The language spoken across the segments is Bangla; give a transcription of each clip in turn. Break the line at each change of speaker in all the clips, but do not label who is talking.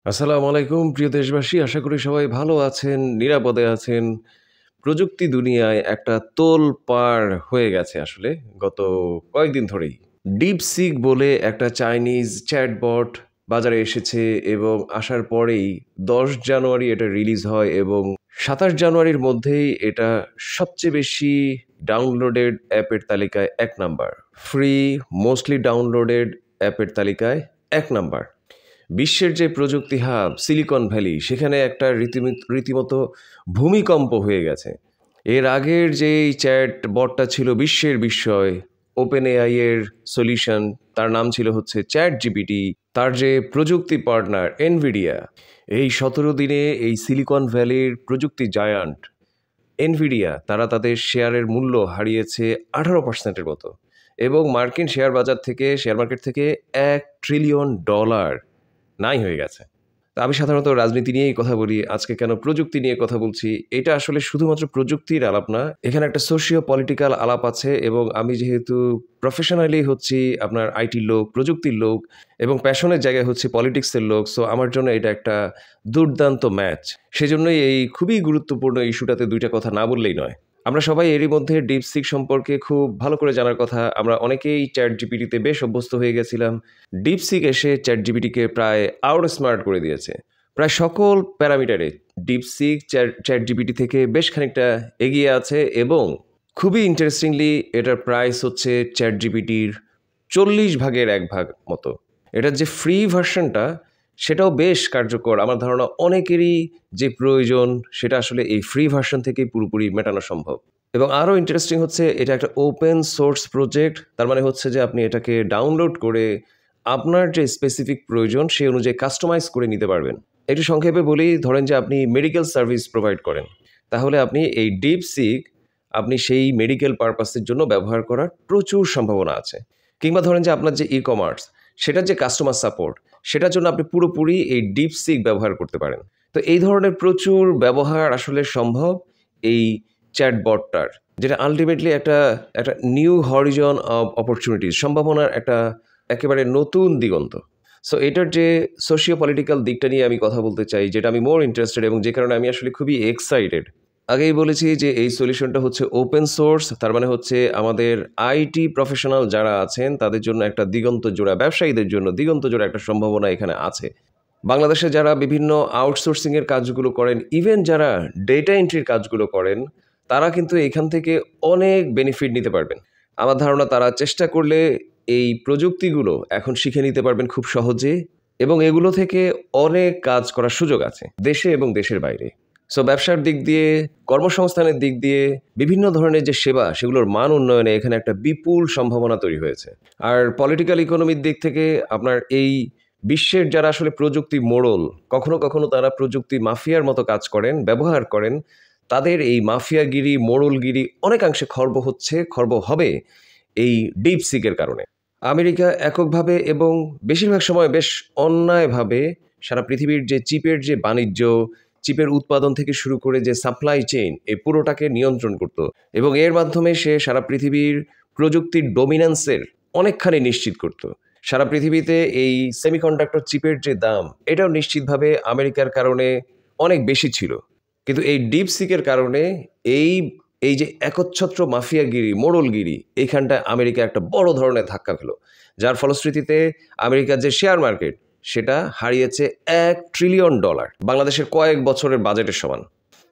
আসসালামু আলাইকুম প্রিয় দেশবাসী। আশা করি সবাই ভালো আছেন, নিরাপদে আছেন। প্রযুক্তি দুনিয়ায় একটা তোলপাড় হয়ে গেছে আসলে গত কয়েকদিন ধরেই। DeepSeek বলে একটা চাইনিজ চ্যাটবট বাজারে এসেছে এবং আসার পরেই ১০ জানুয়ারি এটা রিলিজ হয় এবং ২৭ জানুয়ারির মধ্যেই এটা সবচেয়ে বেশি ডাউনলোডেড অ্যাপের তালিকায় ১ নাম্বার। ফ্রি মোস্টলি ডাউনলোডেড অ্যাপের তালিকায় ১ নাম্বার। বিশ্বের যে প্রযুক্তি হাব সিলিকন ভ্যালি সেখানে একটা রীতিমতো ভূমিকম্প হয়ে গেছে। এর আগের যেই চ্যাট বটটা ছিল বিশ্বের বিস্ময়, ওপেন এআই এর সলিউশন, তার নাম ছিল হচ্ছে চ্যাট জিপিটি। তার যে প্রযুক্তি পার্টনার এনভিডিয়া, এই ১৭ দিনে এই সিলিকন ভ্যালির প্রযুক্তি জায়ান্ট এনভিডিয়া তারা তাদের শেয়ারের মূল্য হারিয়েছে ১৮%-এর মতো এবং মার্কিন শেয়ার মার্কেট থেকে $১ ট্রিলিয়ন নাই হয়ে গেছে। তা আমি সাধারণত রাজনীতি নিয়েই কথা বলি। আজকে কেন প্রযুক্তি নিয়ে কথা বলছি, এটা আসলে শুধুমাত্র প্রযুক্তির আলাপ না। এখানে একটা সোশিও পলিটিক্যাল আলাপ আছে এবং আমি যেহেতু প্রফেশনালি হচ্ছি আপনার আইটির লোক, প্রযুক্তির লোক এবং প্যাশনের জায়গায় হচ্ছে পলিটিক্সের লোক। সো আমার জন্য এটা একটা দুর্দান্ত ম্যাচ। সেজন্যই এই খুবই গুরুত্বপূর্ণ ইস্যুটাতে ২ টা কথা না বললেই নয়। আমরা সবাই এরই মধ্যে DeepSeek সম্পর্কে খুব ভালো করে জানার কথা। আমরা অনেকেই ChatGPT-তে বেশ অভ্যস্ত হয়ে গেছিলাম। DeepSeek এসে ChatGPT-কে প্রায় আউট স্মার্ট করে দিয়েছে। প্রায় সকল প্যারামিটারে DeepSeek ChatGPT থেকে বেশ খানিকটা এগিয়ে আছে এবং খুবই ইন্টারেস্টিংলি এটার প্রাইস হচ্ছে ChatGPT-র ৪০ ভাগের ১ ভাগ মতো। এটার যে ফ্রি ভার্সনটা সেটাও বেশ কার্যকর। আমার ধারণা অনেকেরই যে প্রয়োজন সেটা আসলে এই ফ্রি ভার্সন থেকেই পুরোপুরি মেটানো সম্ভব। এবং আরও ইন্টারেস্টিং হচ্ছে এটা একটা ওপেন সোর্স প্রজেক্ট। তার মানে হচ্ছে যে আপনি এটাকে ডাউনলোড করে আপনার যে স্পেসিফিক প্রয়োজন সেই অনুযায়ী কাস্টমাইজ করে নিতে পারবেন। একটু সংক্ষেপে বলি, ধরেন যে আপনি মেডিকেল সার্ভিস প্রোভাইড করেন, তাহলে আপনি এই DeepSeek আপনি সেই মেডিকেল পারপাসের জন্য ব্যবহার করার প্রচুর সম্ভাবনা আছে। কিংবা ধরেন যে আপনার যে ই-কমার্স সেটার যে কাস্টমার সাপোর্ট সেটার জন্য আপনি পুরোপুরি এই DeepSeek ব্যবহার করতে পারেন। তো এই ধরনের প্রচুর ব্যবহার আসলে সম্ভব এই চ্যাটবটটার, যেটা আল্টিমেটলি একটা নিউ হরিজন অফ অপরচুনিটিস, সম্ভাবনার একটা একেবারে নতুন দিগন্ত। সো এটার যে সোশিও পলিটিক্যাল দিকটা নিয়ে আমি কথা বলতে চাই, যেটা আমি মোর ইন্টারেস্টেড এবং যে কারণে আমি আসলে খুবই এক্সাইটেড। আগেই বলেছি যে এই সলিউশনটা হচ্ছে ওপেন সোর্স, তার মানে হচ্ছে আমাদের আইটি প্রফেশনাল যারা আছেন তাদের জন্য একটা দিগন্ত জোড়া, ব্যবসায়ীদের জন্য দিগন্ত জোড়া একটা সম্ভাবনা এখানে আছে। বাংলাদেশে যারা বিভিন্ন আউটসোর্সিংয়ের কাজগুলো করেন, ইভেন যারা ডেটা এন্ট্রির কাজগুলো করেন, তারা কিন্তু এখান থেকে অনেক বেনিফিট নিতে পারবেন। আমার ধারণা তারা চেষ্টা করলে এই প্রযুক্তিগুলো এখন শিখে নিতে পারবেন খুব সহজে এবং এগুলো থেকে অনেক কাজ করার সুযোগ আছে দেশে এবং দেশের বাইরে। সো ব্যবসার দিক দিয়ে, কর্মসংস্থানের দিক দিয়ে, বিভিন্ন ধরনের যে সেবা সেগুলোর মান উন্নয়নে এখানে একটা বিপুল সম্ভাবনা তৈরি হয়েছে। আর পলিটিক্যাল ইকোনমির দিক থেকে আপনার এই বিশ্বের যারা আসলে প্রযুক্তি মোড়ল, কখনো কখনো তারা প্রযুক্তি মাফিয়ার মতো কাজ করেন, ব্যবহার করেন, তাদের এই মাফিয়াগিরি, মোড়লগিরি অনেকাংশে খর্ব হবে এই ডিপসিকের কারণে। আমেরিকা এককভাবে এবং বেশিরভাগ সময় বেশ অন্যায়ভাবে সারা পৃথিবীর যে চিপের যে বাণিজ্য, চিপের উৎপাদন থেকে শুরু করে যে সাপ্লাই চেইন, এই পুরোটাকে নিয়ন্ত্রণ করত এবং এর মাধ্যমে সে সারা পৃথিবীর প্রযুক্তির ডোমিন্যান্সের অনেকখানি নিশ্চিত করত। সারা পৃথিবীতে এই সেমিকন্ডাক্টর চিপের যে দাম, এটাও নিশ্চিতভাবে আমেরিকার কারণে অনেক বেশি ছিল। কিন্তু এই ডিপসিকের কারণে এই এই যে একচ্ছত্র মাফিয়াগিরি, মোড়লগিরি, এইখানটায় আমেরিকা একটা বড় ধরনের ধাক্কা খেলো, যার ফলশ্রুতিতে আমেরিকার যে শেয়ার মার্কেট সেটা হারিয়েছে $১ ট্রিলিয়ন, বাংলাদেশের কয়েক বছরের বাজেটের সমান।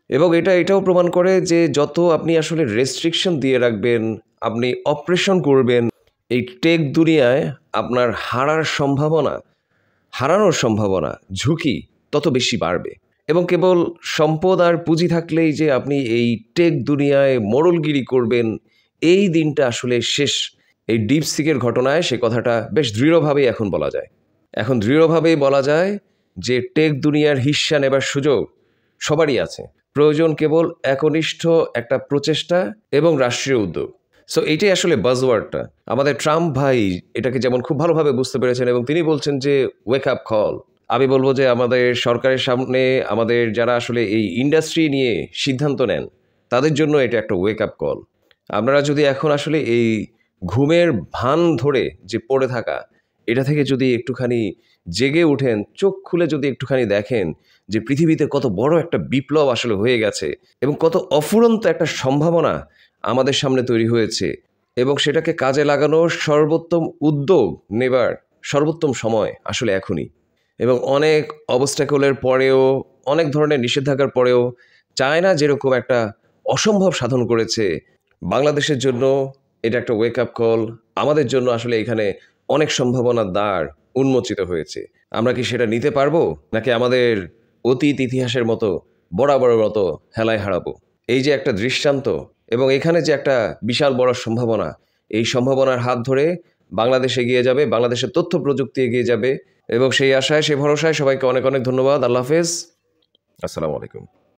এবং এটাও প্রমাণ করে যে যত আপনি আসলে রেস্ট্রিকশন দিয়ে রাখবেন, আপনি অপারেশন করবেন, এই টেক দুনিয়ায় আপনার হারানোর সম্ভাবনা, ঝুঁকি তত বেশি বাড়বে। এবং কেবল সম্পদ আর পুঁজি থাকলেই যে আপনি এই টেক দুনিয়ায় মোড়লগিরি করবেন, এই দিনটা আসলে শেষ। এই ডিপসিকের ঘটনায় সে কথাটা বেশ দৃঢ়ভাবেই এখন বলা যায়। এখন দৃঢ়ভাবেই বলা যায় যে টেক দুনিয়ার হিস্যা নেবার সুযোগ সবারই আছে। প্রয়োজন কেবল একনিষ্ঠ একটা প্রচেষ্টা এবং রাষ্ট্রীয় উদ্যোগ। সো এইটাই আসলে বাজওয়ার্ডটা। আমাদের ট্রাম্প ভাই এটাকে যেমন খুব ভালোভাবে বুঝতে পেরেছেন এবং তিনি বলছেন যে ওয়েক আপ কল। আমি বলবো যে আমাদের সরকারের সামনে আমাদের যারা আসলে এই ইন্ডাস্ট্রি নিয়ে সিদ্ধান্ত নেন তাদের জন্য এটা একটা ওয়েক আপ কল। আপনারা যদি এখন আসলে এই ঘুমের ভান ধরে যে পড়ে থাকা, এটা থেকে যদি একটুখানি জেগে ওঠেন, চোখ খুলে যদি একটুখানি দেখেন যে পৃথিবীতে কত বড় একটা বিপ্লব আসলে হয়ে গেছে এবং কত অফুরন্ত একটা সম্ভাবনা আমাদের সামনে তৈরি হয়েছে এবং সেটাকে কাজে লাগানোর সর্বোত্তম উদ্যোগ নেবার সর্বোত্তম সময় আসলে এখনই। এবং অনেক অবস্ট্যাকলের পরেও, অনেক ধরনের নিষেধাজ্ঞার পরেও চায়না যেরকম একটা অসম্ভব সাধন করেছে, বাংলাদেশের জন্য এটা একটা ওয়েক আপ কল। আমাদের জন্য আসলে এখানে অনেক সম্ভাবনার দ্বার উন্মোচিত হয়েছে। আমরা কি সেটা নিতে পারবো, নাকি আমাদের অতীত ইতিহাসের মতো বরাবরের মতো হেলায় হারাবো? এই যে একটা দৃষ্টান্ত এবং এখানে যে একটা বিশাল বড় সম্ভাবনা, এই সম্ভাবনার হাত ধরে বাংলাদেশ এগিয়ে যাবে, বাংলাদেশের তথ্য প্রযুক্তি এগিয়ে যাবে এবং সেই আশায়, সেই ভরসায় সবাইকে অনেক অনেক ধন্যবাদ। আল্লাহ হাফেজ, আসসালামু আলাইকুম।